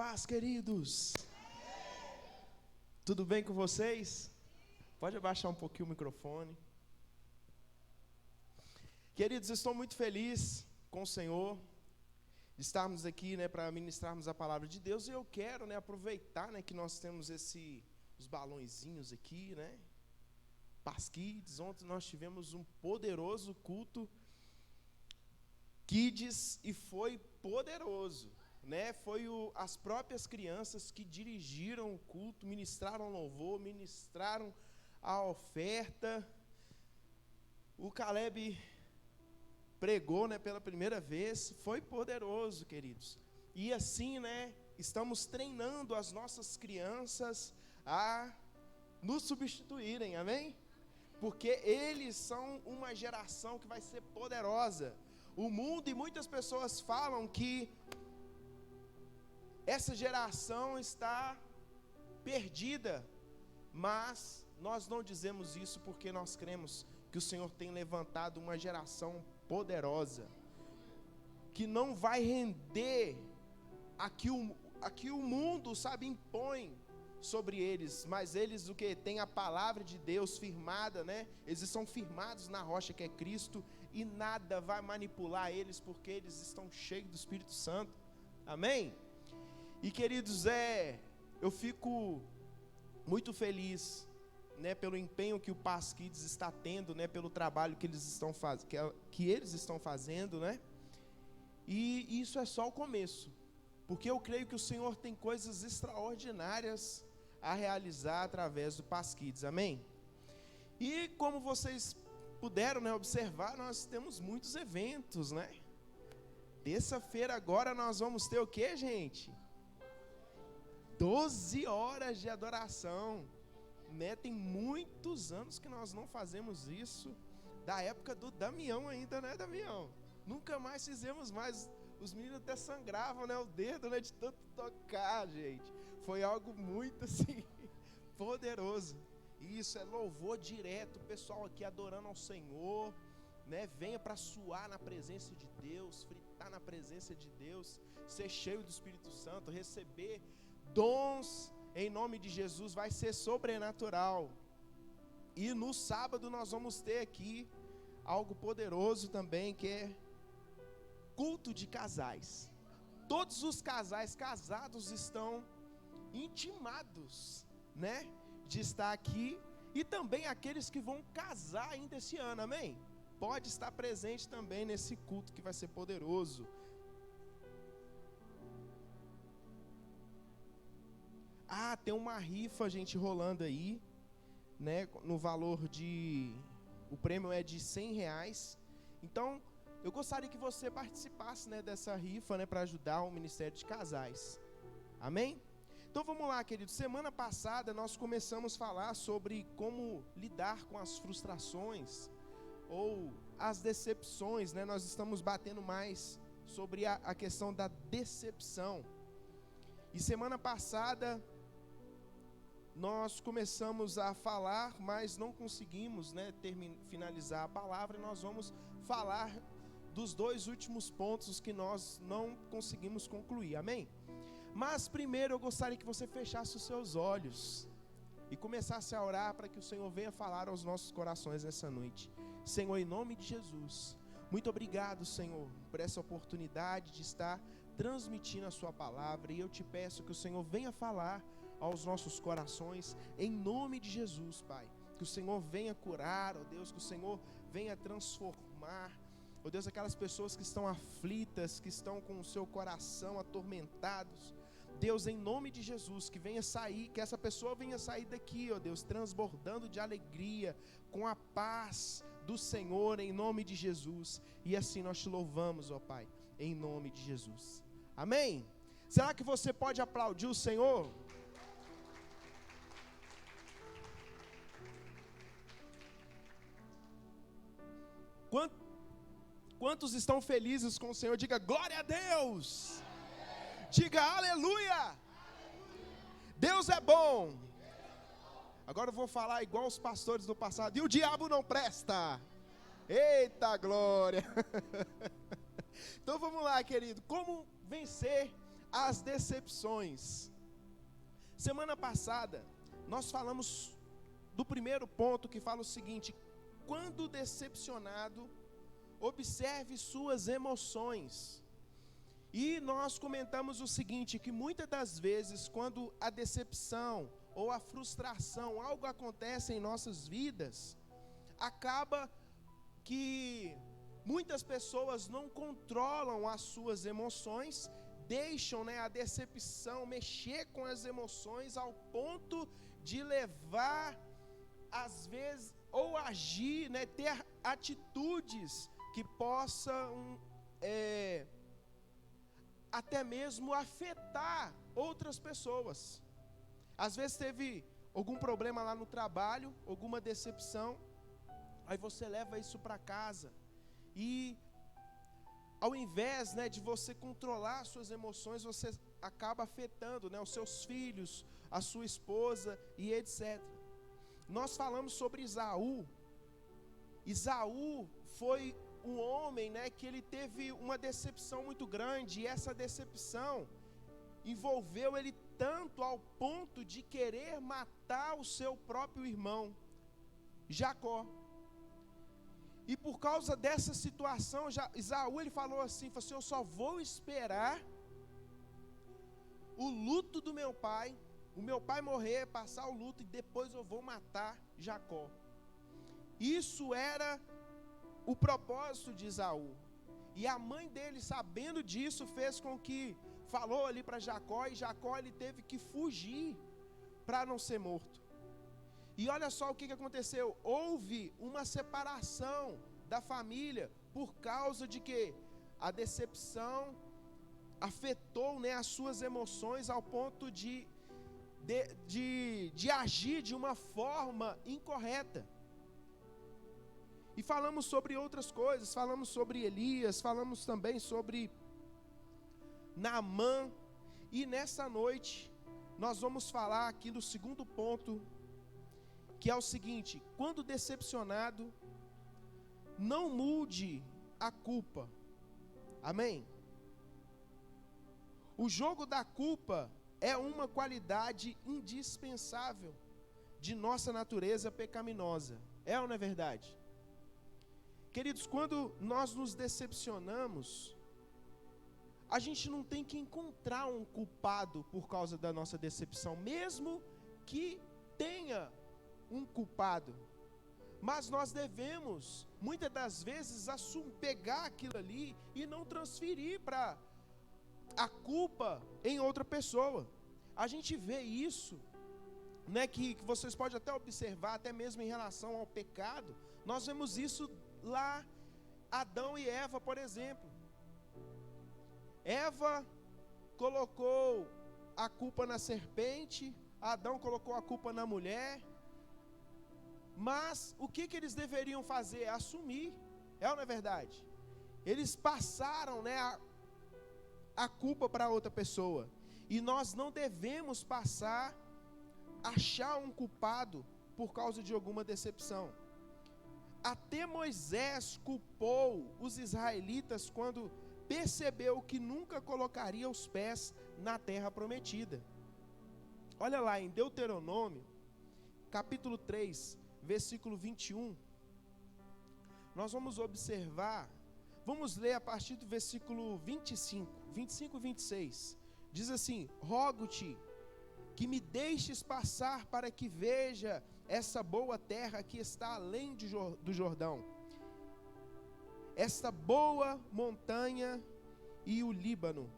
paz, queridos. Tudo bem com vocês? Pode abaixar um pouquinho o microfone. Queridos, estou muito feliz com o Senhor de estarmos aqui, para ministrarmos a palavra de Deus. E eu quero, aproveitar, que nós temos os balõezinhos aqui, Paz Kids. Ontem nós tivemos um poderoso culto Kids e foi poderoso. Foi as próprias crianças que dirigiram o culto, ministraram louvor, ministraram a oferta. O Caleb pregou, pela primeira vez, foi poderoso, queridos. E assim, estamos treinando as nossas crianças a nos substituírem, amém? Porque eles são uma geração que vai ser poderosa. O mundo e muitas pessoas falam que essa geração está perdida, mas nós não dizemos isso porque nós cremos que o Senhor tem levantado uma geração poderosa, que não vai render aqui o mundo, impõe sobre eles, mas eles o que? Tem a palavra de Deus firmada, Eles estão firmados na rocha que é Cristo, e nada vai manipular eles, porque eles estão cheios do Espírito Santo, amém? E queridos, eu fico muito feliz, pelo empenho que o Paz Kids está tendo, pelo trabalho que eles estão fazendo, E isso é só o começo, porque eu creio que o Senhor tem coisas extraordinárias a realizar através do Paz Kids, amém? E como vocês puderam, observar, nós temos muitos eventos, Terça-feira agora nós vamos ter o que, gente? 12 horas de adoração, Tem muitos anos que nós não fazemos isso, da época do Damião ainda, Damião? Nunca mais fizemos mais, os meninos até sangravam, o dedo, de tanto tocar, gente. Foi algo muito, poderoso. E isso é louvor direto, o pessoal aqui adorando ao Senhor, Venha para suar na presença de Deus, fritar na presença de Deus, ser cheio do Espírito Santo, receber dons em nome de Jesus, vai ser sobrenatural. E no sábado nós vamos ter aqui algo poderoso também, que é culto de casais. Todos os casais casados estão intimados, de estar aqui, e também aqueles que vão casar ainda esse ano, amém? Pode estar presente também nesse culto que vai ser poderoso. Tem uma rifa, gente, rolando aí, no valor de... O prêmio é de R$100. Então, eu gostaria que você participasse, dessa rifa, para ajudar o Ministério de Casais. Amém? Então, vamos lá, queridos. Semana passada, nós começamos a falar sobre como lidar com as frustrações ou as decepções, Nós estamos batendo mais sobre a questão da decepção. E semana passada nós começamos a falar, mas não conseguimos, finalizar a palavra, e nós vamos falar dos 2 últimos pontos que nós não conseguimos concluir, amém? Mas primeiro eu gostaria que você fechasse os seus olhos e começasse a orar para que o Senhor venha falar aos nossos corações nessa noite. Senhor, em nome de Jesus, muito obrigado, Senhor, por essa oportunidade de estar transmitindo a sua palavra, e eu te peço que o Senhor venha falar aos nossos corações, em nome de Jesus, Pai. Que o Senhor venha curar, ó Deus, que o Senhor venha transformar, ó Deus, aquelas pessoas que estão aflitas, que estão com o seu coração atormentados. Deus, em nome de Jesus, que essa pessoa venha sair daqui, ó Deus, transbordando de alegria, com a paz do Senhor, em nome de Jesus. E assim nós te louvamos, ó Pai, em nome de Jesus. Amém? Será que você pode aplaudir o Senhor? Quantos estão felizes com o Senhor? Diga glória a Deus. Diga aleluia. Deus é bom. Agora eu vou falar igual os pastores do passado. E o diabo não presta. Eita glória. Então vamos lá, querido. Como vencer as decepções. Semana passada, nós falamos do primeiro ponto que fala o seguinte: quando decepcionado, observe suas emoções. E nós comentamos o seguinte, que muitas das vezes, quando a decepção ou a frustração, algo acontece em nossas vidas, acaba que muitas pessoas não controlam as suas emoções, deixam, a decepção mexer com as emoções ao ponto de levar, às vezes, ou agir, ter atitudes que possam até mesmo afetar outras pessoas. Às vezes teve algum problema lá no trabalho, alguma decepção, aí você leva isso para casa e ao invés, de você controlar suas emoções, você acaba afetando, os seus filhos, a sua esposa e etc. Nós falamos sobre Esaú. Esaú foi um homem, que ele teve uma decepção muito grande, e essa decepção envolveu ele tanto ao ponto de querer matar o seu próprio irmão, Jacó. E por causa dessa situação, Esaú ele falou assim, eu só vou esperar o luto do meu pai, o meu pai morrer, passar o luto, e depois eu vou matar Jacó. Isso era o propósito de Esaú. E a mãe dele, sabendo disso, fez com que, falou ali para Jacó, e Jacó ele teve que fugir para não ser morto. E olha só o que aconteceu, houve uma separação da família, por causa de que a decepção afetou, as suas emoções ao ponto de agir de uma forma incorreta. E falamos sobre outras coisas, falamos sobre Elias, falamos também sobre Naamã, e nessa noite nós vamos falar aqui do segundo ponto, que é o seguinte: quando decepcionado, não mude a culpa. Amém? O jogo da culpa é uma qualidade indispensável de nossa natureza pecaminosa. É ou não é verdade? Queridos, quando nós nos decepcionamos, a gente não tem que encontrar um culpado por causa da nossa decepção, mesmo que tenha um culpado. Mas nós devemos, muitas das vezes, pegar aquilo ali e não transferir para a culpa em outra pessoa. A gente vê isso, que vocês podem até observar, até mesmo em relação ao pecado. Nós vemos isso lá, Adão e Eva, por exemplo. Eva colocou a culpa na serpente, Adão colocou a culpa na mulher. Mas o que eles deveriam fazer? Assumir. É ou não é verdade? Eles passaram, a culpa para outra pessoa. E nós não devemos achar um culpado por causa de alguma decepção. Até Moisés culpou os israelitas quando percebeu que nunca colocaria os pés na terra prometida. Olha lá em Deuteronômio, capítulo 3, versículo 21. Nós vamos observar, vamos ler a partir do versículo 25 e 26. Diz assim: rogo-te que me deixes passar para que veja essa boa terra que está além do Jordão, esta boa montanha e o Líbano.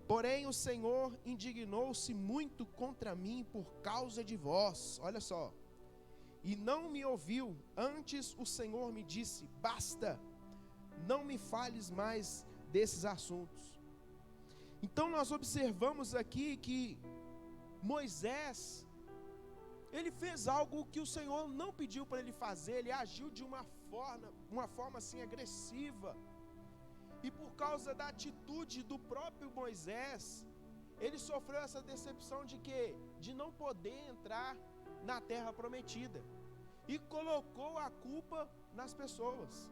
Porém o Senhor indignou-se muito contra mim por causa de vós. Olha só. E não me ouviu. Antes o Senhor me disse: basta, não me fales mais desses assuntos. Então nós observamos aqui que Moisés, ele fez algo que o Senhor não pediu para ele fazer. Ele agiu de uma forma assim agressiva. E por causa da atitude do próprio Moisés, ele sofreu essa decepção de quê? De não poder entrar na terra prometida. E colocou a culpa nas pessoas.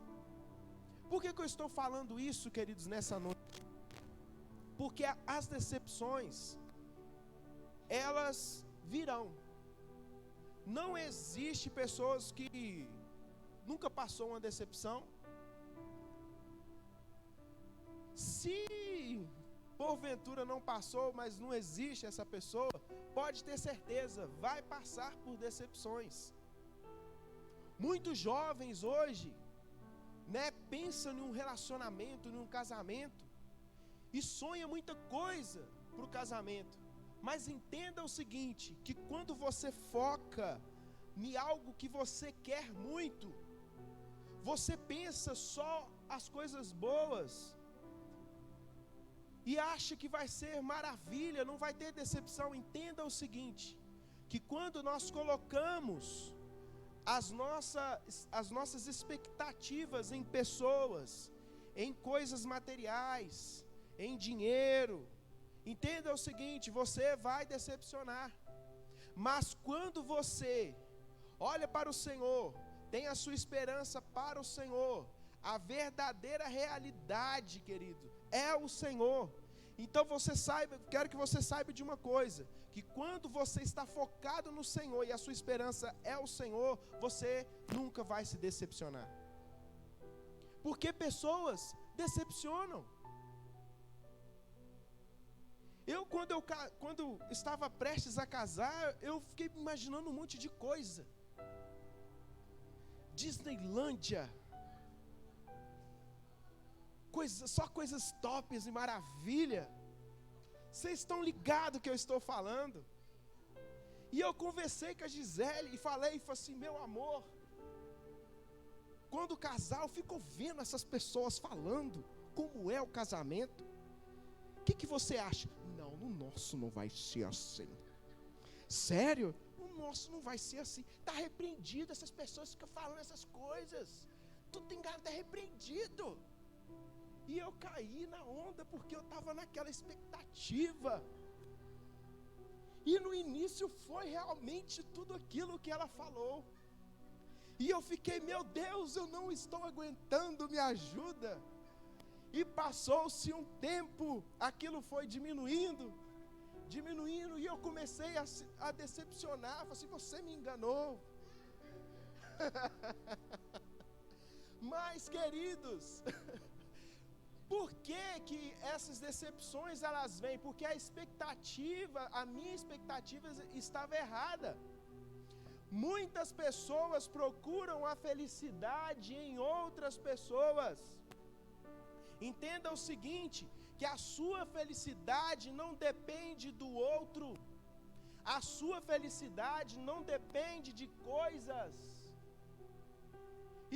Por que eu estou falando isso, queridos, nessa noite? Porque as decepções, elas virão. Não existe pessoas que nunca passou uma decepção. Se porventura não passou, mas não existe essa pessoa, pode ter certeza, vai passar por decepções. Muitos jovens hoje, pensam em um relacionamento, em um casamento, e sonha muita coisa para o casamento. Mas entenda o seguinte, que quando você foca em algo que você quer muito, você pensa só as coisas boas, e acha que vai ser maravilha, não vai ter decepção. Entenda o seguinte, que quando nós colocamos as nossas expectativas em pessoas, em coisas materiais, em dinheiro, entenda o seguinte, você vai decepcionar. Mas quando você olha para o Senhor, tem a sua esperança para o Senhor, a verdadeira realidade, querido, é o Senhor. Então quero que você saiba de uma coisa, que quando você está focado no Senhor e a sua esperança é o Senhor, você nunca vai se decepcionar. Porque pessoas decepcionam. Quando estava prestes a casar, eu fiquei imaginando um monte de coisa. Disneylândia, só coisas tops e maravilha. Vocês estão ligados que eu estou falando? E eu conversei com a Gisele e falei assim, meu amor, quando casar eu fico vendo essas pessoas falando como é o casamento. O que você acha? Não, no nosso não vai ser assim. Sério? No nosso não vai ser assim. Está repreendido, essas pessoas ficam falando essas coisas. Tu tem cara de estar repreendido. E eu caí na onda porque eu estava naquela expectativa. E no início foi realmente tudo aquilo que ela falou. E eu fiquei, meu Deus, eu não estou aguentando, me ajuda. E passou-se um tempo, aquilo foi diminuindo, e eu comecei a decepcionar. Falei assim, você me enganou. Mas, queridos, por que essas decepções elas vêm? Porque a minha expectativa estava errada. Muitas pessoas procuram a felicidade em outras pessoas. Entenda o seguinte, que a sua felicidade não depende do outro. A sua felicidade não depende de coisas.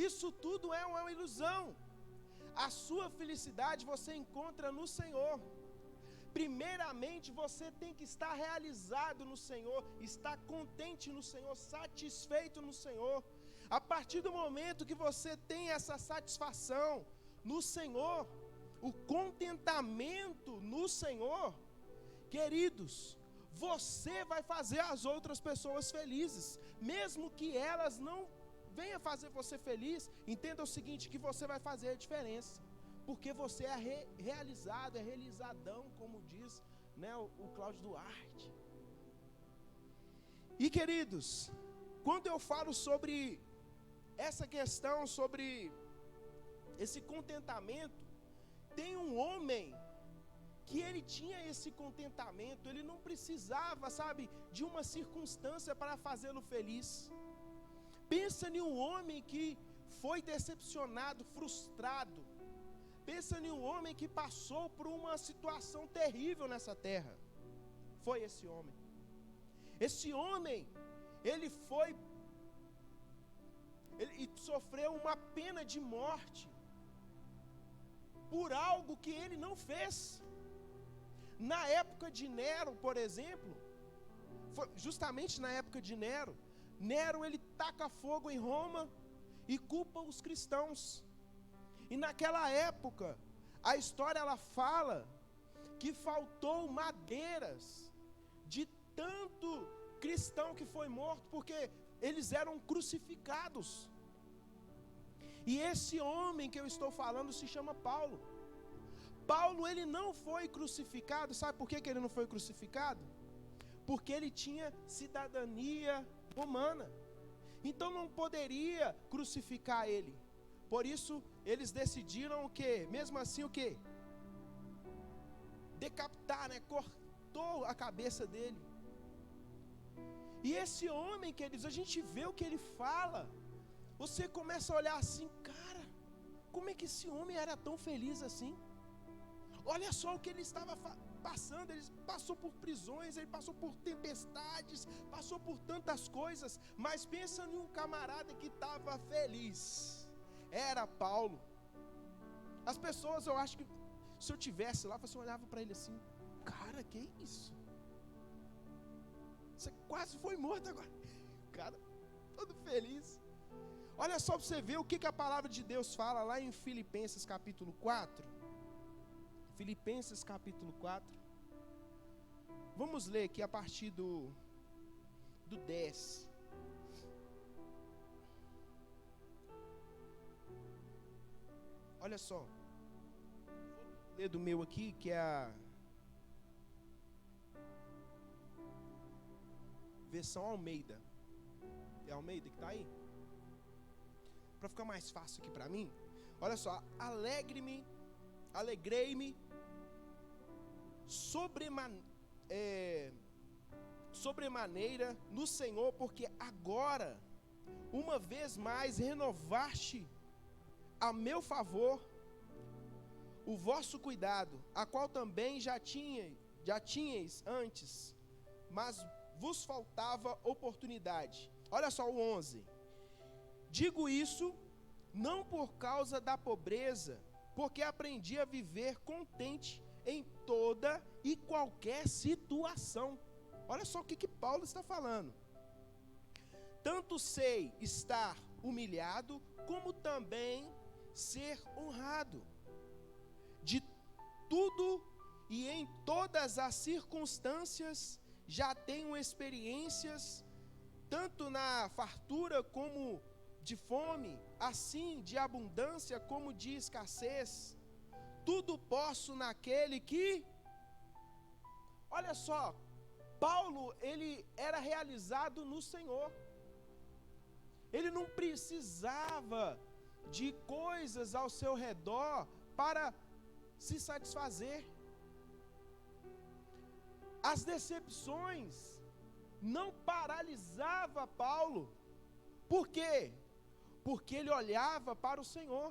Isso tudo é uma ilusão. A sua felicidade você encontra no Senhor. Primeiramente, você tem que estar realizado no Senhor, estar contente no Senhor, satisfeito no Senhor. A partir do momento que você tem essa satisfação no Senhor, o contentamento no Senhor, queridos, você vai fazer as outras pessoas felizes, mesmo que elas não venham fazer você feliz. Entenda o seguinte, que você vai fazer a diferença, porque você é realizado, é realizadão, como diz o Cláudio Duarte. E queridos, quando eu falo sobre essa questão, sobre esse contentamento, tem um homem que ele tinha esse contentamento, ele não precisava, de uma circunstância para fazê-lo feliz. Pensa em um homem que foi decepcionado, frustrado. Pensa em um homem que passou por uma situação terrível nessa terra. Foi esse homem. Esse homem, ele sofreu uma pena de morte por algo que ele não fez. Na época de Nero, por exemplo, justamente na época de Nero, ele taca fogo em Roma e culpa os cristãos. E naquela época, a história ela fala que faltou madeiras de tanto cristão que foi morto, porque eles eram crucificados. E esse homem que eu estou falando se chama Paulo. Paulo, ele não foi crucificado. Sabe por que ele não foi crucificado? Porque ele tinha cidadania romana. Então não poderia crucificar ele. Por isso, eles decidiram o quê? Mesmo assim, o quê? Decapitar, né? Cortou a cabeça dele. E esse homem, queridos, a gente vê o que ele fala. Você começa a olhar assim, cara, como é que esse homem era tão feliz assim? Olha só o que ele estava passando. Ele passou por prisões, ele passou por tempestades, passou por tantas coisas. Mas pensa em um camarada que estava feliz. Era Paulo. As pessoas, eu acho que se eu tivesse lá, você olhava para ele assim, cara, que isso? Você quase foi morto agora. Cara, todo feliz. Olha só para você ver o que a palavra de Deus fala lá em Filipenses capítulo 4. Filipenses capítulo 4. Vamos ler aqui a partir do 10. Olha só. Vou ler do meu aqui, que é a versão Almeida. É Almeida que está aí? Para ficar mais fácil aqui para mim. Olha só. Alegrei-me sobremaneira no Senhor, porque agora, uma vez mais, renovaste a meu favor o vosso cuidado, a qual também já tinhais antes, mas vos faltava oportunidade. Olha só o 11. Digo isso não por causa da pobreza, porque aprendi a viver contente em toda e qualquer situação. Olha só o que Paulo está falando. Tanto sei estar humilhado, como também ser honrado. De tudo e em todas as circunstâncias já tenho experiências, tanto na fartura como de fome, assim de abundância como de escassez. Tudo posso naquele que... Olha só, Paulo, ele era realizado no Senhor. Ele não precisava de coisas ao seu redor para se satisfazer. As decepções não paralisavam Paulo. Por quê? Porque ele olhava para o Senhor.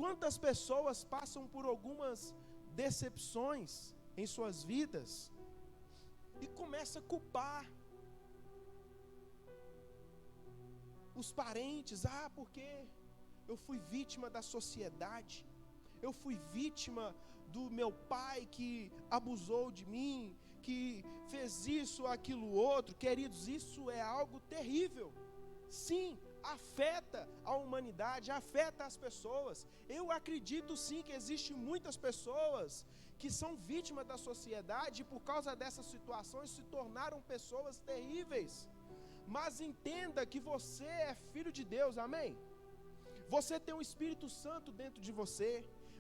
Quantas pessoas passam por algumas decepções em suas vidas e começam a culpar os parentes? Porque eu fui vítima da sociedade, eu fui vítima do meu pai que abusou de mim, que fez isso, aquilo, outro. Queridos, isso é algo terrível. Sim, afeta a humanidade, afeta as pessoas. Eu acredito sim que existem muitas pessoas que são vítimas da sociedade e por causa dessas situações se tornaram pessoas terríveis. Mas entenda que você é filho de Deus, amém? Você tem o Espírito Santo dentro de você.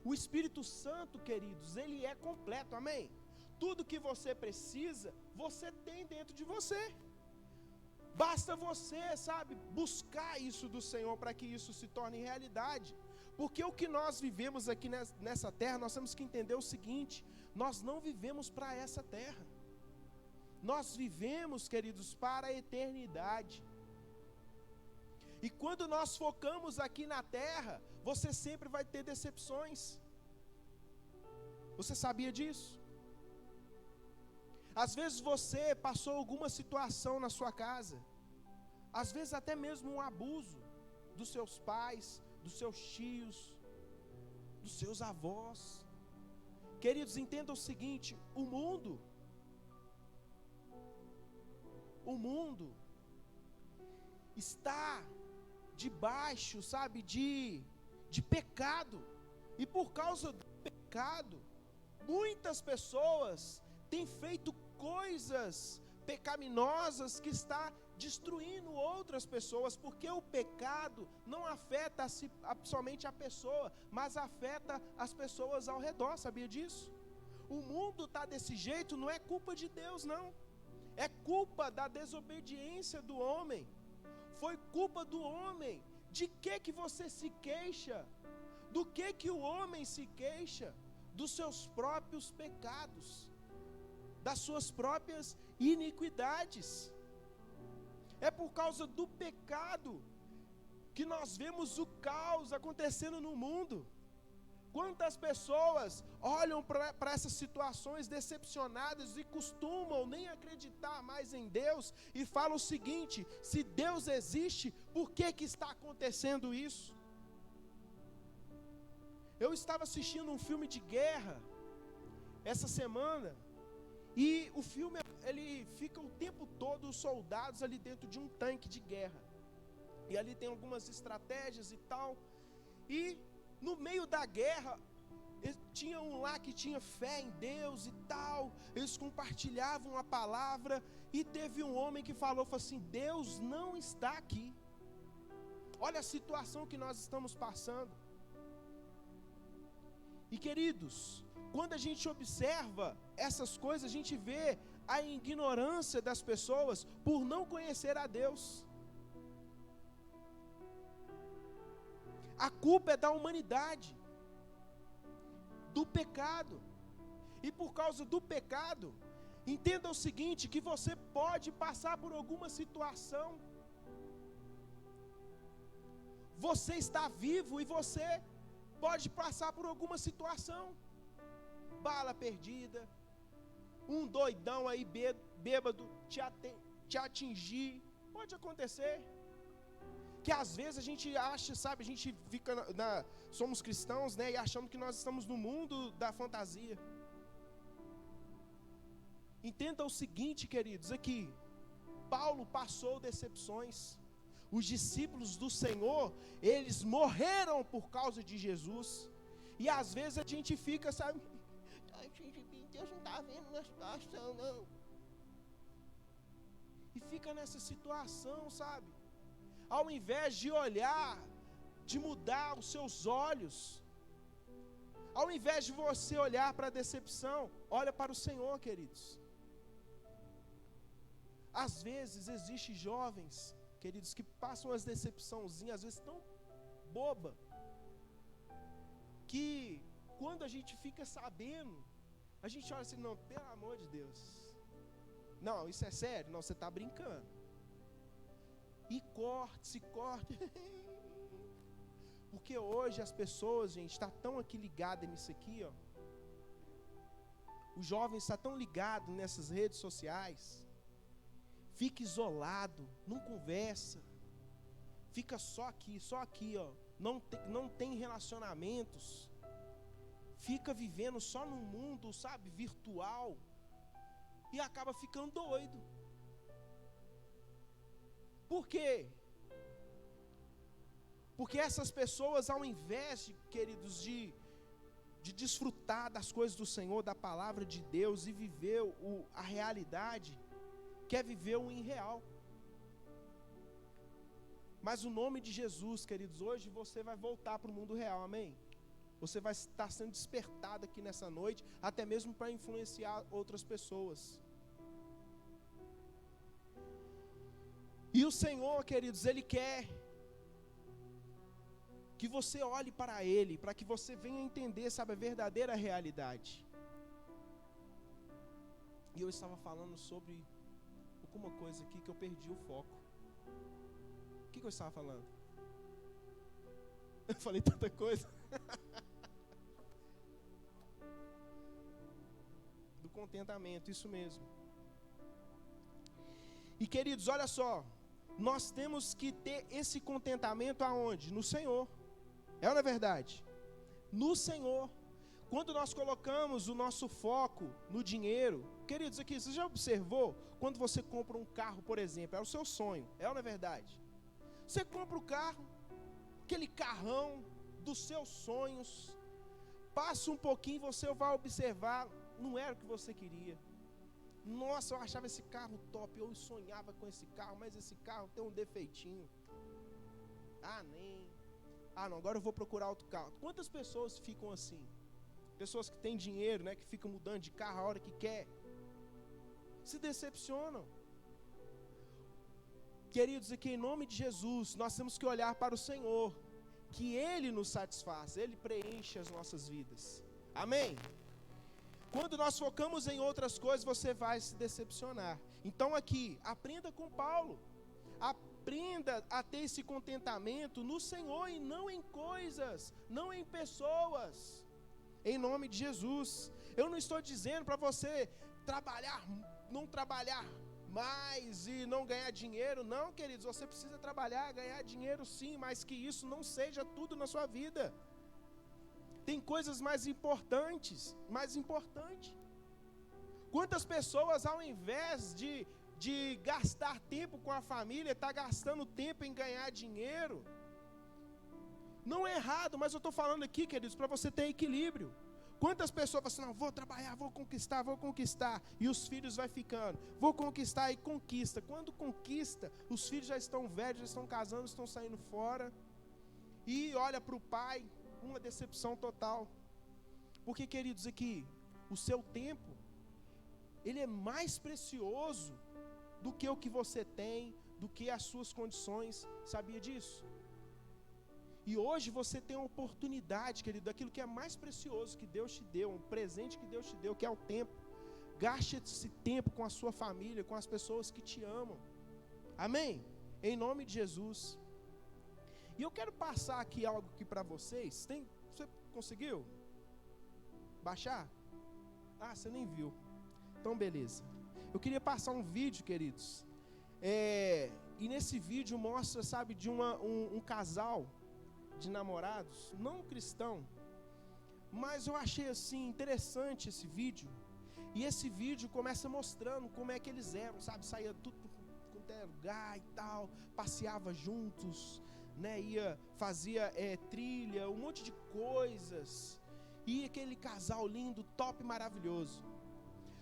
O Espírito Santo, queridos, ele é completo, amém? Tudo que você precisa, você tem dentro de você. Basta você, buscar isso do Senhor para que isso se torne realidade. Porque o que nós vivemos aqui nessa terra, nós temos que entender o seguinte: nós não vivemos para essa terra. Nós vivemos, queridos, para a eternidade. E quando nós focamos aqui na terra, você sempre vai ter decepções. Você sabia disso? Às vezes você passou alguma situação na sua casa, às vezes até mesmo um abuso dos seus pais, dos seus tios, dos seus avós. Queridos, entendam o seguinte: o mundo está debaixo, de pecado. E por causa do pecado, muitas pessoas têm feito coisas pecaminosas que está destruindo outras pessoas, porque o pecado não afeta somente a pessoa, mas afeta as pessoas ao redor, sabia disso? O mundo está desse jeito, não é culpa de Deus, não. É culpa da desobediência do homem. Foi culpa do homem. De que você se queixa? Do que o homem se queixa? Dos seus próprios pecados, das suas próprias iniquidades. É por causa do pecado que nós vemos o caos acontecendo no mundo. Quantas pessoas olham para essas situações decepcionadas e costumam nem acreditar mais em Deus e falam o seguinte: se Deus existe, por que está acontecendo isso? Eu estava assistindo um filme de guerra essa semana, e o filme, ele fica o tempo todo os soldados ali dentro de um tanque de guerra, e ali tem algumas estratégias e tal, e no meio da guerra, tinha um lá que tinha fé em Deus e tal, eles compartilhavam a palavra, e teve um homem que falou assim: Deus não está aqui. Olha a situação que nós estamos passando. E queridos, quando a gente observa essas coisas, a gente vê a ignorância das pessoas por não conhecer a Deus. A culpa é da humanidade, do pecado. E por causa do pecado, entenda o seguinte, que você pode passar por alguma situação. Você está vivo e você pode passar por alguma situação. Bala perdida, um doidão aí bêbado te atingir, pode acontecer. Que às vezes a gente acha, sabe, a gente fica somos cristãos, né, e achamos que nós estamos no mundo da fantasia. Entenda o seguinte, queridos, aqui, Paulo passou decepções. Os discípulos do Senhor, eles morreram por causa de Jesus. E às vezes a gente fica, sabe, Deus não está vendo minha situação, não. E fica nessa situação, sabe? Ao invés de olhar, de mudar os seus olhos, ao invés de você olhar para a decepção, olha para o Senhor, queridos. Às vezes existem jovens, queridos, que passam as decepçãozinhas, às vezes tão boba, que quando a gente fica sabendo, a gente olha assim: não, pelo amor de Deus, não, isso é sério? Não, você está brincando. E se corte. Porque hoje as pessoas, gente, estão tão aqui ligadas nisso aqui, ó. Os jovens estão tão ligados nessas redes sociais. Fica isolado, não conversa. Fica só aqui, ó. Não tem relacionamentos. Fica vivendo só num mundo, sabe, virtual. E acaba ficando doido. Por quê? Porque essas pessoas, ao invés, queridos, de desfrutar das coisas do Senhor, da palavra de Deus e viver a realidade, quer viver o irreal. Mas o nome de Jesus, queridos, hoje você vai voltar para o mundo real, amém? Você vai estar sendo despertado aqui nessa noite, até mesmo para influenciar outras pessoas. E o Senhor, queridos, Ele quer que você olhe para Ele, para que você venha entender, sabe, a verdadeira realidade. E eu estava falando sobre alguma coisa aqui que eu perdi o foco. O que eu estava falando? Eu falei tanta coisa. Do contentamento, isso mesmo. E queridos, olha só, nós temos que ter esse contentamento aonde? No Senhor. É ou não é verdade? No Senhor. Quando nós colocamos o nosso foco no dinheiro, queridos, aqui, você já observou? Quando você compra um carro, por exemplo, é o seu sonho, é ou não é verdade? Você compra o carro, aquele carrão dos seus sonhos, passa um pouquinho, você vai observar, não era o que você queria. Nossa, eu achava esse carro top, eu sonhava com esse carro, mas esse carro tem um defeitinho. Não, agora eu vou procurar outro carro. Quantas pessoas ficam assim? Pessoas que têm dinheiro, né, que ficam mudando de carro a hora que quer, se decepcionam. Queridos, aqui em nome de Jesus, nós temos que olhar para o Senhor, que Ele nos satisfaz, Ele preenche as nossas vidas. Amém? Quando nós focamos em outras coisas, você vai se decepcionar. Então aqui, aprenda com Paulo. Aprenda a ter esse contentamento no Senhor e não em coisas, não em pessoas. Em nome de Jesus. Eu não estou dizendo para você não trabalhar mais e não ganhar dinheiro. Não, queridos, você precisa trabalhar, ganhar dinheiro sim, mas que isso não seja tudo na sua vida. Tem coisas mais importantes. Quantas pessoas, ao invés de gastar tempo com a família, está gastando tempo em ganhar dinheiro? Não é errado, mas eu estou falando aqui, queridos, para você ter equilíbrio. Quantas pessoas falam assim, não, vou trabalhar, vou conquistar, e os filhos vai ficando, vou conquistar e conquista. Quando conquista, os filhos já estão velhos, já estão casando, estão saindo fora, e olha para o pai, uma decepção total. Porque, queridos, aqui, o seu tempo, ele é mais precioso do que o que você tem, do que as suas condições. Sabia disso? E hoje você tem a oportunidade, querido, daquilo que é mais precioso que Deus te deu, um presente que Deus te deu, que é o tempo. Gaste esse tempo com a sua família, com as pessoas que te amam. Amém? Em nome de Jesus. E eu quero passar aqui algo aqui para vocês. Você conseguiu baixar? Você nem viu. Então, beleza. Eu queria passar um vídeo, queridos. E nesse vídeo mostra, sabe, de um casal de namorados, não cristão, mas eu achei assim interessante esse vídeo. E esse vídeo começa mostrando como é que eles eram, sabe, saía tudo quanto é lugar e tal, passeava juntos, né, fazia trilha, um monte de coisas, e aquele casal lindo, top, maravilhoso.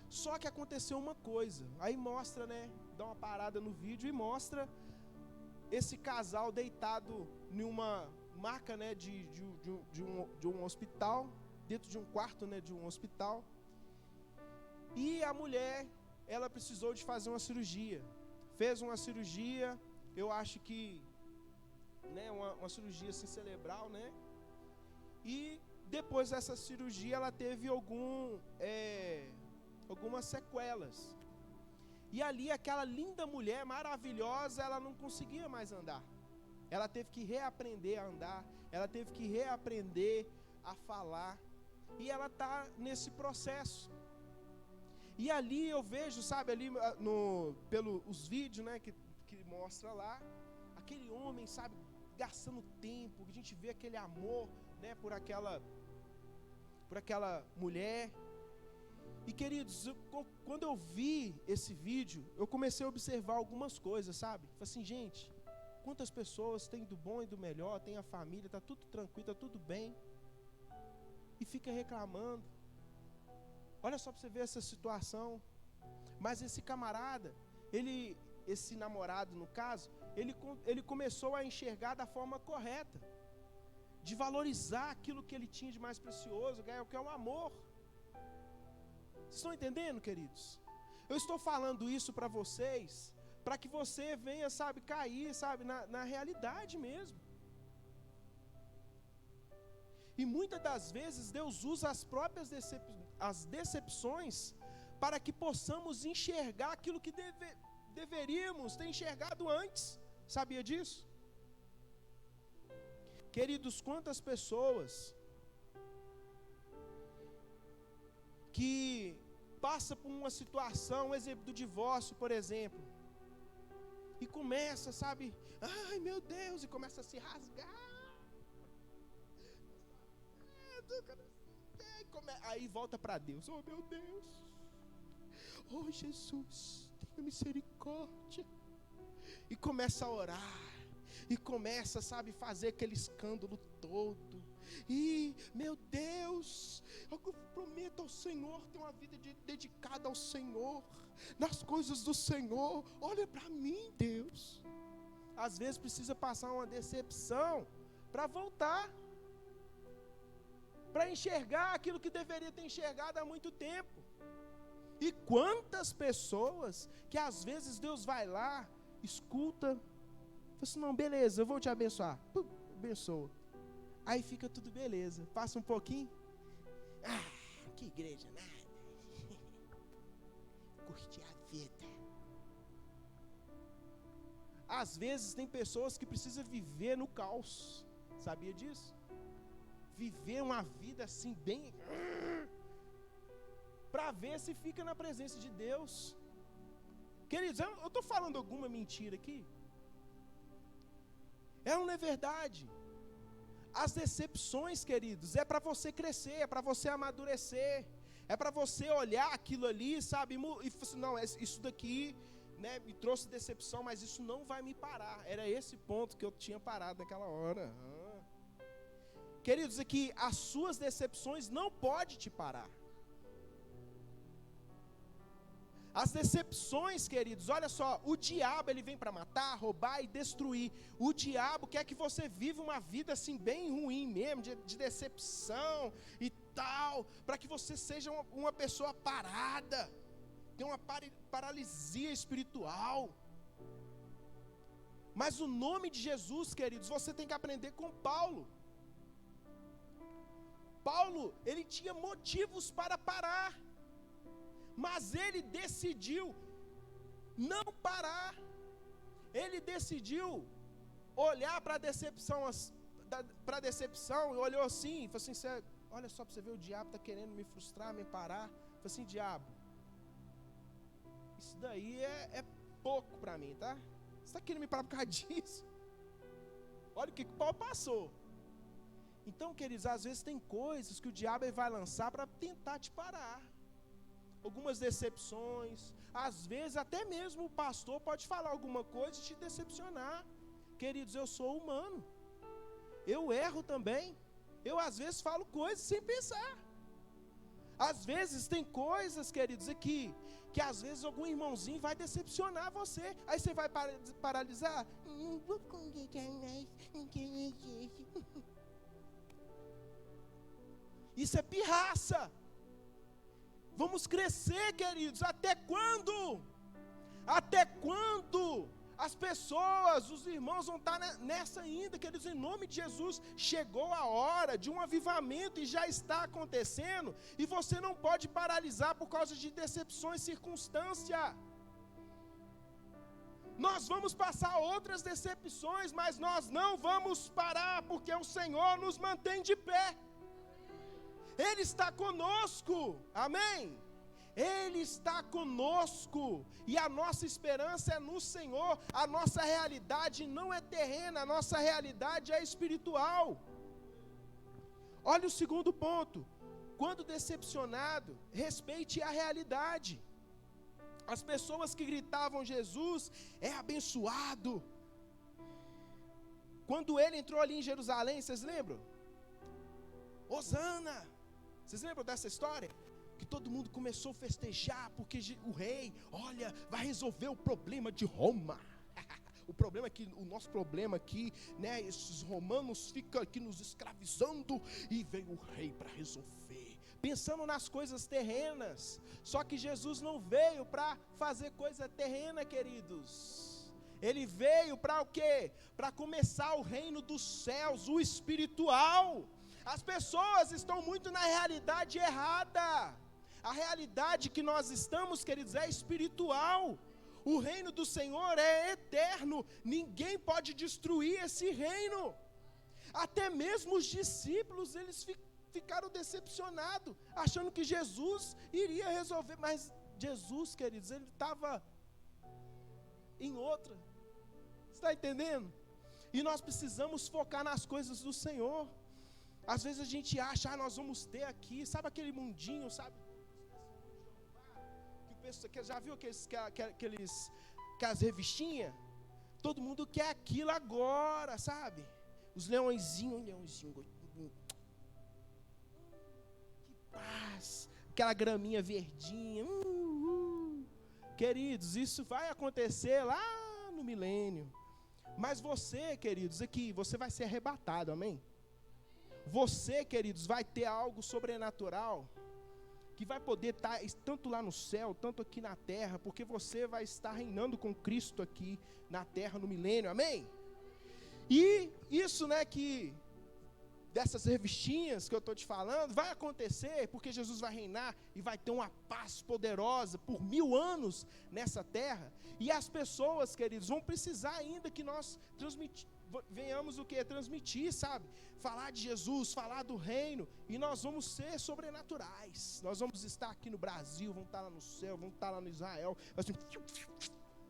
Só que aconteceu uma coisa, aí mostra, né, dá uma parada no vídeo e mostra esse casal deitado em uma maca, né, de um hospital, dentro de um quarto, né, de um hospital. E a mulher, ela precisou de fazer uma cirurgia. Fez uma cirurgia, eu acho que, né, uma cirurgia assim, cerebral, né? E depois dessa cirurgia, ela teve algumas sequelas. E ali, aquela linda mulher maravilhosa, ela não conseguia mais andar. Ela teve que reaprender a andar, ela teve que reaprender a falar, e ela está nesse processo. E ali eu vejo, sabe, ali pelos vídeos, né, que mostra lá, aquele homem, sabe, gastando tempo, a gente vê aquele amor, né, por aquela mulher. E, queridos, quando eu vi esse vídeo, eu comecei a observar algumas coisas, sabe? Falei assim, gente, quantas pessoas têm do bom e do melhor, tem a família, está tudo tranquilo, está tudo bem, e fica reclamando. Olha só para você ver essa situação. Mas esse camarada, esse namorado no caso, ele começou a enxergar da forma correta, de valorizar aquilo que ele tinha de mais precioso, que é o amor. Vocês estão entendendo, queridos? Eu estou falando isso para vocês, para que você venha, sabe, cair, sabe, na realidade mesmo. E muitas das vezes Deus usa as próprias decepções para que possamos enxergar aquilo que deveríamos ter enxergado antes. Sabia disso? Queridos, quantas pessoas que passam por uma situação, um exemplo do divórcio, por exemplo, e começa, sabe, ai meu Deus, e começa a se rasgar, aí volta para Deus, oh meu Deus, oh Jesus, tenha misericórdia, e começa a orar, e começa, sabe, fazer aquele escândalo todo, e, meu Deus, eu prometo ao Senhor ter uma vida dedicada ao Senhor, nas coisas do Senhor. Olha para mim, Deus. Às vezes precisa passar uma decepção para voltar, para enxergar aquilo que deveria ter enxergado há muito tempo. E quantas pessoas que às vezes Deus vai lá, escuta, fala assim, não, beleza, eu vou te abençoar. Pum, abençoa. Aí fica tudo beleza. Passa um pouquinho. Que igreja, nada. Curtir a vida. Às vezes tem pessoas que precisam viver no caos. Sabia disso? Viver uma vida assim bem... para ver se fica na presença de Deus. Queridos, eu estou falando alguma mentira aqui? É ou não é verdade? As decepções, queridos, é para você crescer, é para você amadurecer, é para você olhar aquilo ali, sabe, e falar assim, não, isso daqui, né, me trouxe decepção, mas isso não vai me parar. Era esse ponto que eu tinha parado naquela hora. Queridos, aqui, as suas decepções não podem te parar. As decepções, queridos, olha só, o diabo ele vem para matar, roubar e destruir. O diabo quer que você viva uma vida assim bem ruim mesmo, de decepção e tal, para que você seja uma pessoa parada, tem uma paralisia espiritual. Mas o nome de Jesus, queridos, você tem que aprender com Paulo. Paulo, ele tinha motivos para parar, mas ele decidiu não parar. Ele decidiu olhar para a decepção, e olhou assim, falou assim, olha só para você ver, o diabo está querendo me frustrar, me parar. Falei assim, diabo, isso daí é pouco para mim, tá? Você está querendo me parar por causa disso? Olha o que Paulo passou. Então, queridos, às vezes tem coisas que o diabo vai lançar para tentar te parar. Algumas decepções, às vezes até mesmo o pastor pode falar alguma coisa e te decepcionar. Queridos, eu sou humano, eu erro também, eu às vezes falo coisas sem pensar. Às vezes tem coisas, queridos, aqui, que às vezes algum irmãozinho vai decepcionar você, aí você vai paralisar. Vou congregar mais, não quero igreja. Isso é pirraça. Vamos crescer, queridos, até quando? Até quando as pessoas, os irmãos vão estar nessa ainda, queridos, em nome de Jesus. Chegou a hora de um avivamento e já está acontecendo, e você não pode paralisar por causa de decepções, circunstância. Nós vamos passar outras decepções, mas nós não vamos parar, porque o Senhor nos mantém de pé. Ele está conosco, amém? Ele está conosco, e a nossa esperança é no Senhor. A nossa realidade não é terrena, a nossa realidade é espiritual. Olha o segundo ponto, quando decepcionado, respeite a realidade. As pessoas que gritavam Jesus é abençoado, quando ele entrou ali em Jerusalém, vocês lembram? Hosana. Vocês lembram dessa história? Que todo mundo começou a festejar, porque o rei, olha, vai resolver o problema de Roma. O problema é que, o nosso problema aqui, né, esses romanos ficam aqui nos escravizando, e veio o rei para resolver, pensando nas coisas terrenas. Só que Jesus não veio para fazer coisa terrena, queridos. Ele veio para o quê? Para começar o reino dos céus, o espiritual. As pessoas estão muito na realidade errada. A realidade que nós estamos, queridos, é espiritual. O reino do Senhor é eterno. Ninguém pode destruir esse reino. Até mesmo os discípulos, eles ficaram decepcionados, achando que Jesus iria resolver. Mas Jesus, queridos, ele estava em outra. Você está entendendo? E nós precisamos focar nas coisas do Senhor. Às vezes a gente acha, nós vamos ter aqui, sabe aquele mundinho, sabe? Que já viu aquelas revistinhas? Todo mundo quer aquilo agora, sabe? Os leõezinhos, paz, aquela graminha verdinha. Queridos, isso vai acontecer lá no milênio. Mas você, queridos, aqui, você vai ser arrebatado, amém? Você, queridos, vai ter algo sobrenatural, que vai poder estar tanto lá no céu, tanto aqui na terra, porque você vai estar reinando com Cristo aqui na terra no milênio, amém? E isso, né, que dessas revistinhas que eu estou te falando, vai acontecer porque Jesus vai reinar e vai ter uma paz poderosa por 1000 anos nessa terra. E as pessoas, queridos, vão precisar ainda que nós venhamos o que? Transmitir, sabe? Falar de Jesus, falar do reino, e nós vamos ser sobrenaturais. Nós vamos estar aqui no Brasil, vamos estar lá no céu, vamos estar lá no Israel, assim,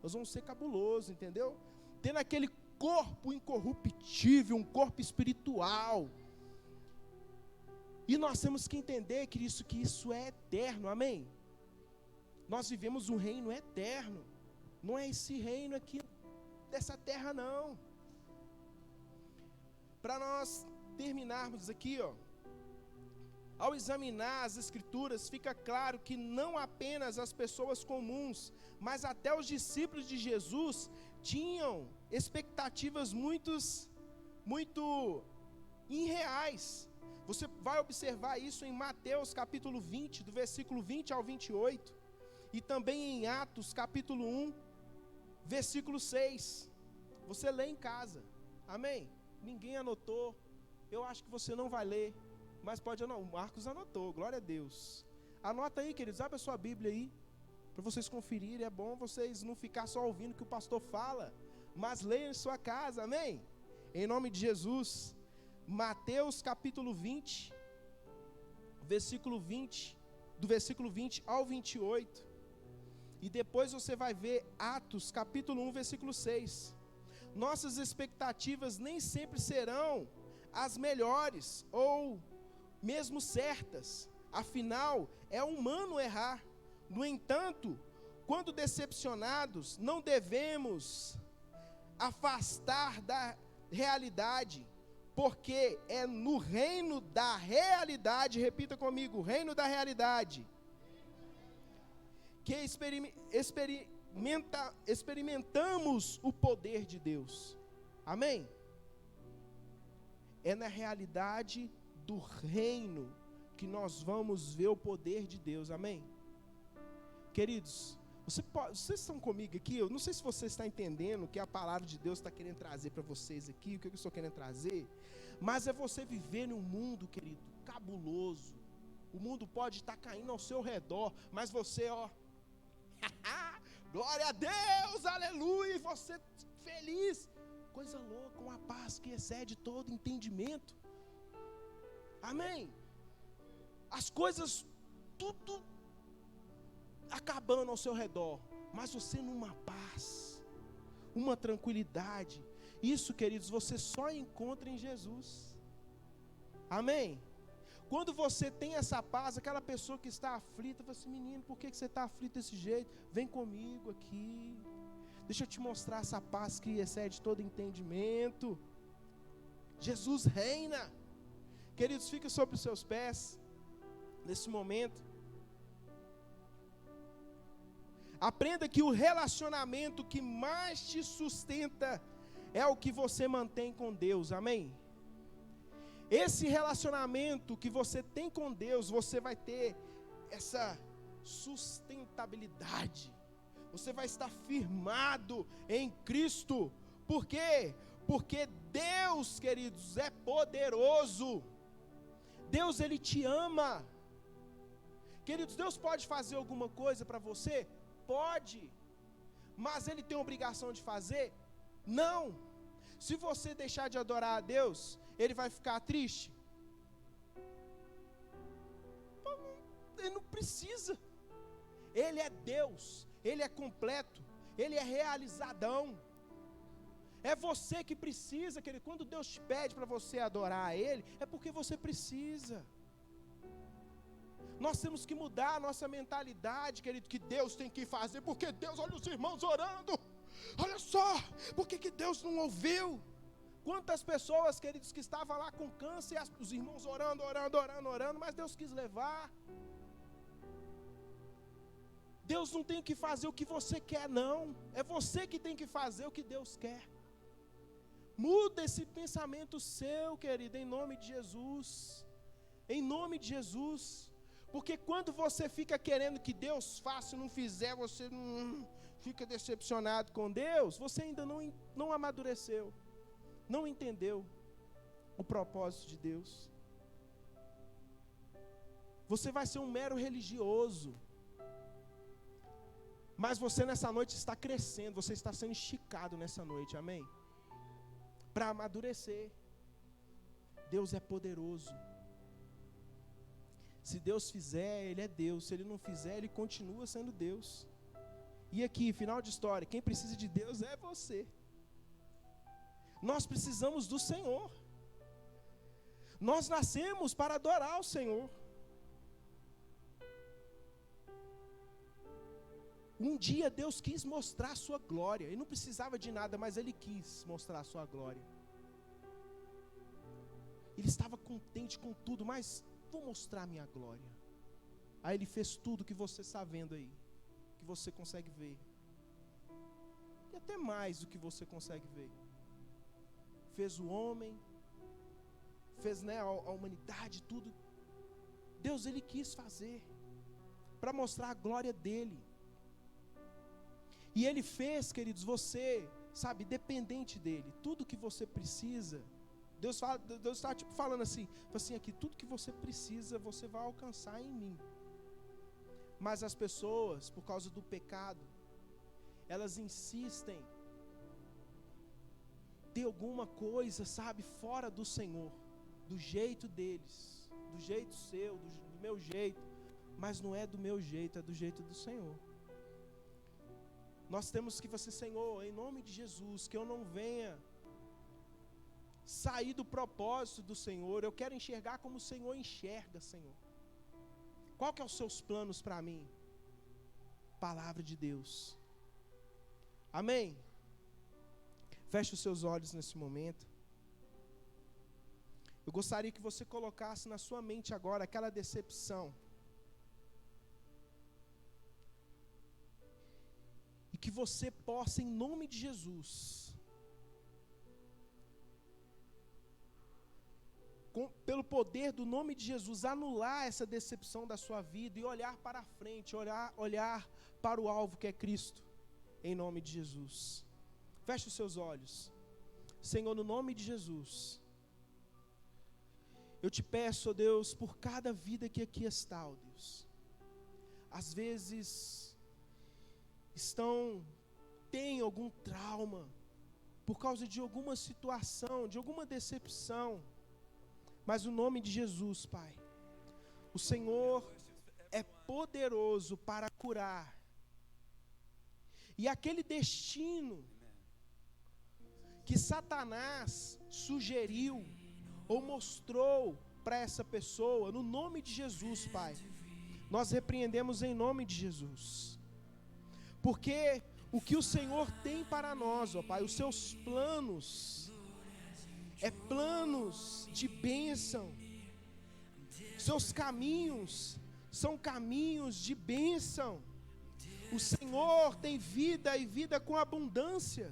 nós vamos ser cabulosos, entendeu? Tendo aquele corpo incorruptível, um corpo espiritual. E nós temos que entender que isso é eterno, amém? Nós vivemos um reino eterno, não é esse reino aqui dessa terra não. Para nós terminarmos aqui, ao examinar as escrituras, fica claro que não apenas as pessoas comuns, mas até os discípulos de Jesus tinham expectativas muito irreais. Você vai observar isso em Mateus capítulo 20, do versículo 20 ao 28, e também em Atos capítulo 1, versículo 6. Você lê em casa, amém? Ninguém anotou, eu acho que você não vai ler, mas pode anotar. O Marcos anotou, glória a Deus. Anota aí, queridos, abre a sua Bíblia aí, para vocês conferirem. É bom vocês não ficar só ouvindo o que o pastor fala, mas leiam em sua casa, amém? Em nome de Jesus. Mateus capítulo 20, versículo 20, do versículo 20 ao 28, e depois você vai ver Atos capítulo 1, versículo 6. Nossas expectativas nem sempre serão as melhores, ou mesmo certas, afinal, é humano errar. No entanto, quando decepcionados, não devemos afastar da realidade, porque é no reino da realidade, repita comigo, reino da realidade, que experimentamos o poder de Deus, amém? É na realidade do reino que nós vamos ver o poder de Deus, amém? Queridos, vocês estão comigo aqui? Eu não sei se você está entendendo o que a palavra de Deus está querendo trazer para vocês aqui, o que eu estou querendo trazer, mas é você viver num mundo, querido, cabuloso. O mundo pode estar caindo ao seu redor, mas você, glória a Deus, aleluia, e você feliz, coisa louca, uma paz que excede todo entendimento, amém? As coisas, tudo acabando ao seu redor, mas você numa paz, uma tranquilidade. Isso, queridos, você só encontra em Jesus, amém? Quando você tem essa paz, aquela pessoa que está aflita, fala assim: menino, por que você está aflito desse jeito? Vem comigo aqui, deixa eu te mostrar essa paz que excede todo entendimento. Jesus reina. Queridos, fica sobre os seus pés nesse momento. Aprenda que o relacionamento que mais te sustenta é o que você mantém com Deus, amém? Esse relacionamento que você tem com Deus, você vai ter essa sustentabilidade, você vai estar firmado em Cristo. Por quê? Porque Deus, queridos, é poderoso. Deus, Ele te ama. Queridos, Deus pode fazer alguma coisa para você? Pode, mas Ele tem obrigação de fazer? Não. Se você deixar de adorar a Deus, Ele vai ficar triste? Ele não precisa. Ele é Deus, Ele é completo, Ele é realizadão. É você que precisa, querido. Quando Deus te pede para você adorar a Ele, é porque você precisa. Nós temos que mudar a nossa mentalidade, querido, que Deus tem que fazer, porque Deus, olha os irmãos orando, olha só, por que Deus não ouviu? Quantas pessoas, queridos, que estavam lá com câncer, e os irmãos orando, mas Deus quis levar. Deus não tem que fazer o que você quer, não. É você que tem que fazer o que Deus quer. Muda esse pensamento seu, querido, em nome de Jesus. Em nome de Jesus. Porque quando você fica querendo que Deus faça e não fizer, você não fica decepcionado com Deus, você ainda não amadureceu, não entendeu o propósito de Deus. Você vai ser um mero religioso. Mas você nessa noite está crescendo, você está sendo esticado nessa noite, amém? Para amadurecer. Deus é poderoso. Se Deus fizer, Ele é Deus. Se Ele não fizer, Ele continua sendo Deus. E aqui, final de história, quem precisa de Deus é você. Nós precisamos do Senhor. Nós nascemos para adorar o Senhor. Um dia Deus quis mostrar a sua glória. Ele não precisava de nada, mas Ele quis mostrar a sua glória. Ele estava contente com tudo, mas vou mostrar a minha glória. Aí Ele fez tudo que você está vendo aí, que você consegue ver. E até mais do que você consegue ver. Fez o homem, fez, né, a humanidade, tudo. Deus, Ele quis fazer para mostrar a glória dEle. E Ele fez, queridos, você, sabe, dependente dEle. Tudo que você precisa, Deus está tipo falando assim aqui, tudo que você precisa, você vai alcançar em mim. Mas as pessoas, por causa do pecado, elas insistem em ter alguma coisa, sabe, fora do Senhor, do jeito deles, do jeito seu, do meu jeito. Mas não é do meu jeito, é do jeito do Senhor. Nós temos que fazer, Senhor, em nome de Jesus, que eu não venha sair do propósito do Senhor. Eu quero enxergar como o Senhor enxerga, Senhor. Qual que é os seus planos para mim? Palavra de Deus. Amém? Feche os seus olhos nesse momento. Eu gostaria que você colocasse na sua mente agora aquela decepção. E que você possa, em nome de Jesus, pelo poder do nome de Jesus, anular essa decepção da sua vida e olhar para a frente, olhar para o alvo que é Cristo, em nome de Jesus. Feche os seus olhos. Senhor, no nome de Jesus, eu te peço, ó Deus, por cada vida que aqui está, ó Deus. Às vezes tem algum trauma, por causa de alguma situação, de alguma decepção, mas o nome de Jesus, Pai, o Senhor é poderoso para curar, e aquele destino que Satanás sugeriu, ou mostrou para essa pessoa, no nome de Jesus, Pai, nós repreendemos em nome de Jesus. Porque o que o Senhor tem para nós, ó Pai, os seus planos, é planos de bênção. Seus caminhos são caminhos de bênção. O Senhor tem vida e vida com abundância,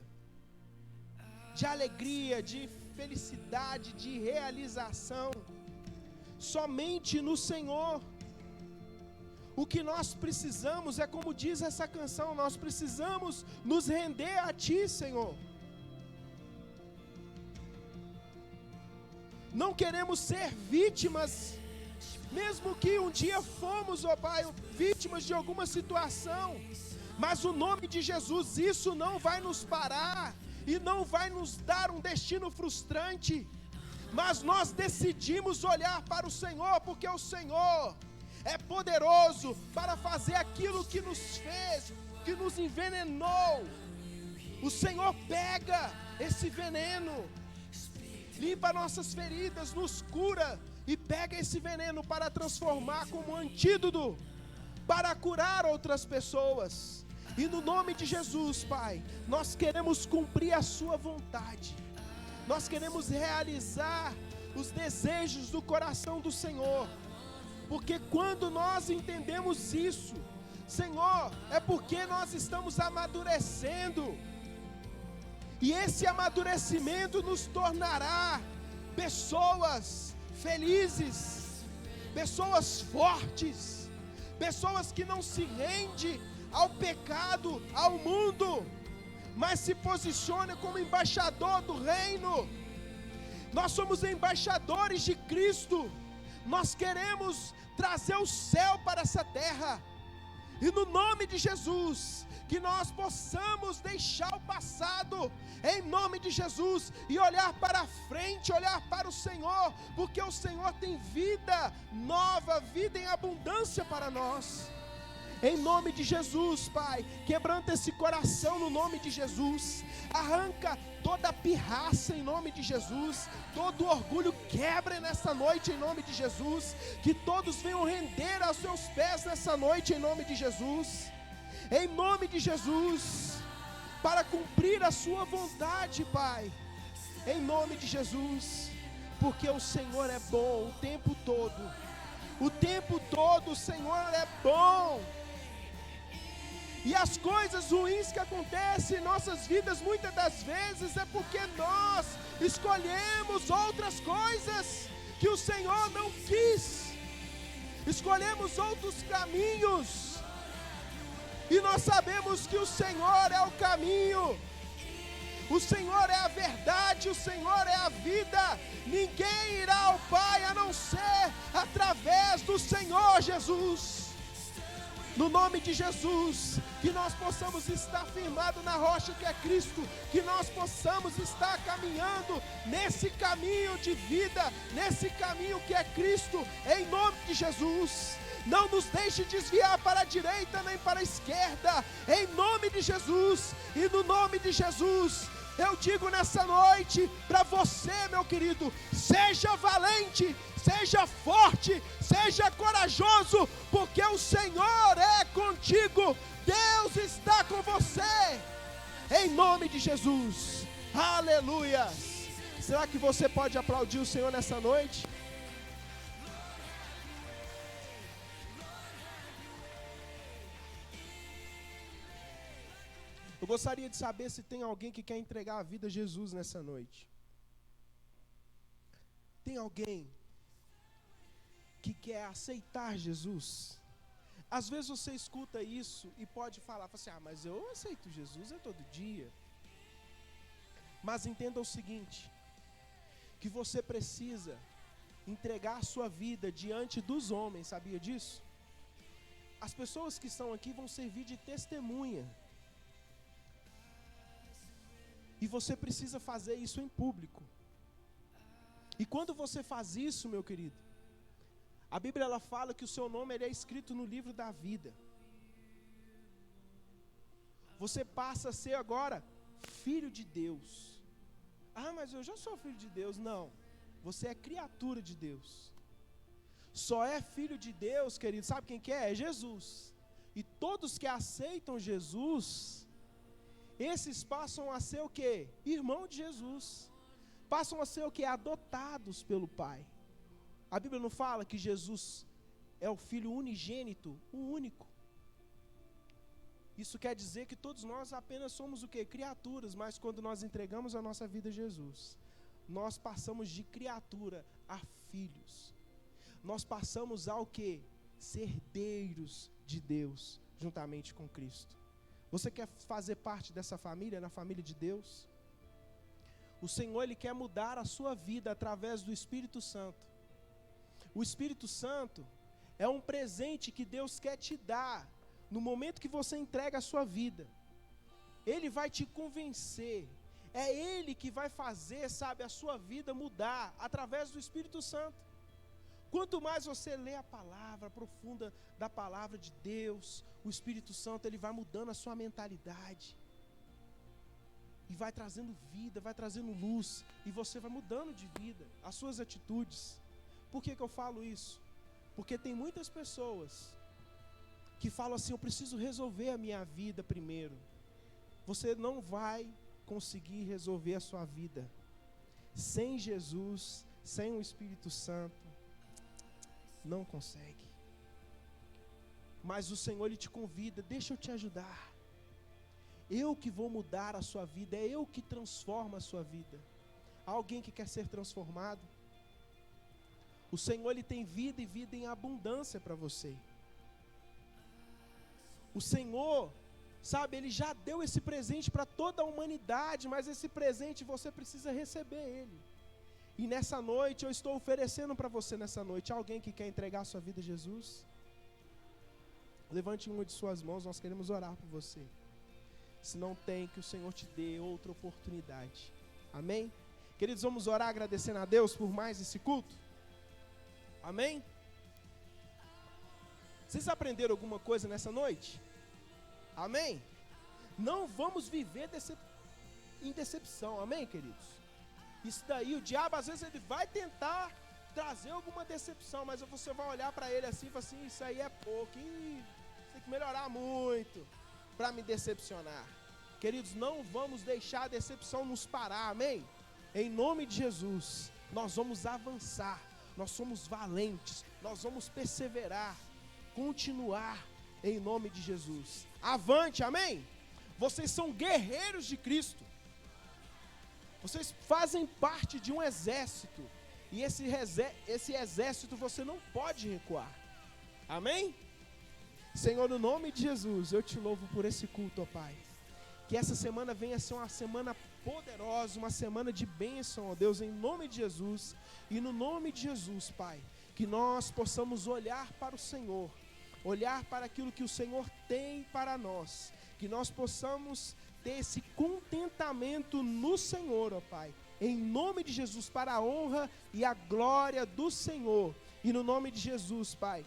de alegria, de felicidade, de realização. Somente no Senhor. O que nós precisamos é, como diz essa canção, nós precisamos nos render a Ti, Senhor. Não queremos ser vítimas, mesmo que um dia fomos, ó Pai, vítimas de alguma situação, mas o nome de Jesus, isso não vai nos parar e não vai nos dar um destino frustrante, mas nós decidimos olhar para o Senhor, porque o Senhor é poderoso para fazer aquilo que nos fez, que nos envenenou. O Senhor pega esse veneno, limpa nossas feridas, nos cura e pega esse veneno para transformar como antídoto, para curar outras pessoas. E no nome de Jesus, Pai, nós queremos cumprir a Sua vontade. Nós queremos realizar os desejos do coração do Senhor, porque quando nós entendemos isso, Senhor, é porque nós estamos amadurecendo, e esse amadurecimento nos tornará pessoas felizes, pessoas fortes, pessoas que não se rendem ao pecado, ao mundo, mas se posiciona como embaixador do reino. Nós somos embaixadores de Cristo, nós queremos trazer o céu para essa terra, e no nome de Jesus, que nós possamos deixar o passado, em nome de Jesus, e olhar para frente, olhar para o Senhor, porque o Senhor tem vida nova, vida em abundância para nós. Em nome de Jesus, Pai, quebranta esse coração no nome de Jesus, arranca toda a pirraça em nome de Jesus, todo o orgulho quebra nessa noite em nome de Jesus, que todos venham render aos seus pés nessa noite em nome de Jesus, em nome de Jesus, para cumprir a sua vontade, Pai, em nome de Jesus, porque o Senhor é bom o tempo todo o Senhor é bom. E as coisas ruins que acontecem em nossas vidas, muitas das vezes, é porque nós escolhemos outras coisas que o Senhor não quis, escolhemos outros caminhos, e nós sabemos que o Senhor é o caminho, o Senhor é a verdade, o Senhor é a vida. Ninguém irá ao Pai a não ser através do Senhor Jesus. No nome de Jesus, que nós possamos estar firmados na rocha que é Cristo, que nós possamos estar caminhando nesse caminho de vida, nesse caminho que é Cristo, em nome de Jesus. Não nos deixe desviar para a direita nem para a esquerda, em nome de Jesus. E no nome de Jesus, eu digo nessa noite para você, meu querido, seja valente, seja forte, seja corajoso, porque o Senhor é contigo, Deus está com você, em nome de Jesus, aleluia. Será que você pode aplaudir o Senhor nessa noite? Eu gostaria de saber se tem alguém que quer entregar a vida a Jesus nessa noite. Tem alguém que quer aceitar Jesus? Às vezes você escuta isso e pode falar assim, mas eu aceito Jesus todo dia. Mas entenda o seguinte, que você precisa entregar a sua vida diante dos homens, sabia disso? As pessoas que estão aqui vão servir de testemunha. E você precisa fazer isso em público. E quando você faz isso, meu querido, a Bíblia ela fala que o seu nome ele é escrito no livro da vida. Você passa a ser agora filho de Deus. Mas eu já sou filho de Deus. Não, você é criatura de Deus. Só é filho de Deus, querido, sabe quem que é? É Jesus. E todos que aceitam Jesus, esses passam a ser o quê? Irmão de Jesus. Passam a ser o quê? Adotados pelo Pai. A Bíblia não fala que Jesus é o Filho unigênito, o único. Isso quer dizer que todos nós apenas somos o quê? Criaturas, mas quando nós entregamos a nossa vida a Jesus, nós passamos de criatura a filhos. Nós passamos ao quê? Ser herdeiros de Deus, juntamente com Cristo. Você quer fazer parte dessa família, na família de Deus? O Senhor, Ele quer mudar a sua vida através do Espírito Santo. O Espírito Santo é um presente que Deus quer te dar, no momento que você entrega a sua vida. Ele vai te convencer, é Ele que vai fazer, sabe, a sua vida mudar, através do Espírito Santo. Quanto mais você lê a palavra profunda da palavra de Deus, o Espírito Santo ele vai mudando a sua mentalidade, e vai trazendo vida, vai trazendo luz, e você vai mudando de vida, as suas atitudes. Por que eu falo isso? Porque tem muitas pessoas que falam assim, eu preciso resolver a minha vida primeiro. Você não vai conseguir resolver a sua vida sem Jesus, sem o Espírito Santo, não consegue. Mas o Senhor, Ele te convida, deixa eu te ajudar. Eu que vou mudar a sua vida, é eu que transformo a sua vida. Há alguém que quer ser transformado? O Senhor, Ele tem vida e vida em abundância para você. O Senhor, sabe, Ele já deu esse presente para toda a humanidade, mas esse presente você precisa receber Ele. E nessa noite, eu estou oferecendo para você nessa noite, alguém que quer entregar a sua vida a Jesus? Levante uma de suas mãos, nós queremos orar por você. Se não tem, que o Senhor te dê outra oportunidade. Amém? Queridos, vamos orar agradecendo a Deus por mais esse culto? Amém? Vocês aprenderam alguma coisa nessa noite? Amém? Não vamos viver em decepção, amém, queridos? Isso daí, o diabo às vezes ele vai tentar trazer alguma decepção, mas você vai olhar para ele assim e falar assim, isso aí é pouco, tem que melhorar muito para me decepcionar. Queridos, não vamos deixar a decepção nos parar, amém? Em nome de Jesus, nós vamos avançar, nós somos valentes, nós vamos perseverar, continuar em nome de Jesus. Avante, amém? Vocês são guerreiros de Cristo. Vocês fazem parte de um exército. E esse exército você não pode recuar. Amém? Senhor, no nome de Jesus, eu te louvo por esse culto, ó Pai. Que essa semana venha ser uma semana poderosa, uma semana de bênção, ó Deus, em nome de Jesus. E no nome de Jesus, Pai, que nós possamos olhar para o Senhor, olhar para aquilo que o Senhor tem para nós, que nós possamos ter esse contentamento no Senhor, ó Pai, em nome de Jesus, para a honra e a glória do Senhor. E no nome de Jesus, Pai,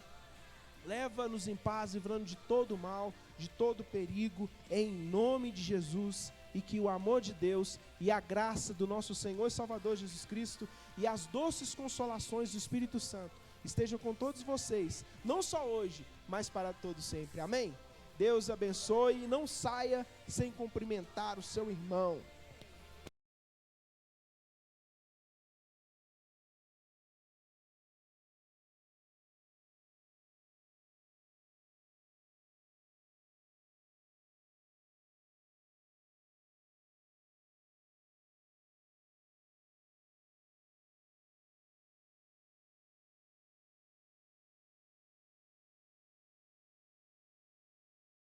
leva-nos em paz, livrando de todo mal, de todo perigo, em nome de Jesus. E que o amor de Deus e a graça do nosso Senhor e Salvador Jesus Cristo e as doces consolações do Espírito Santo estejam com todos vocês, não só hoje, mas para todos sempre. Amém? Deus abençoe e não saia sem cumprimentar o seu irmão.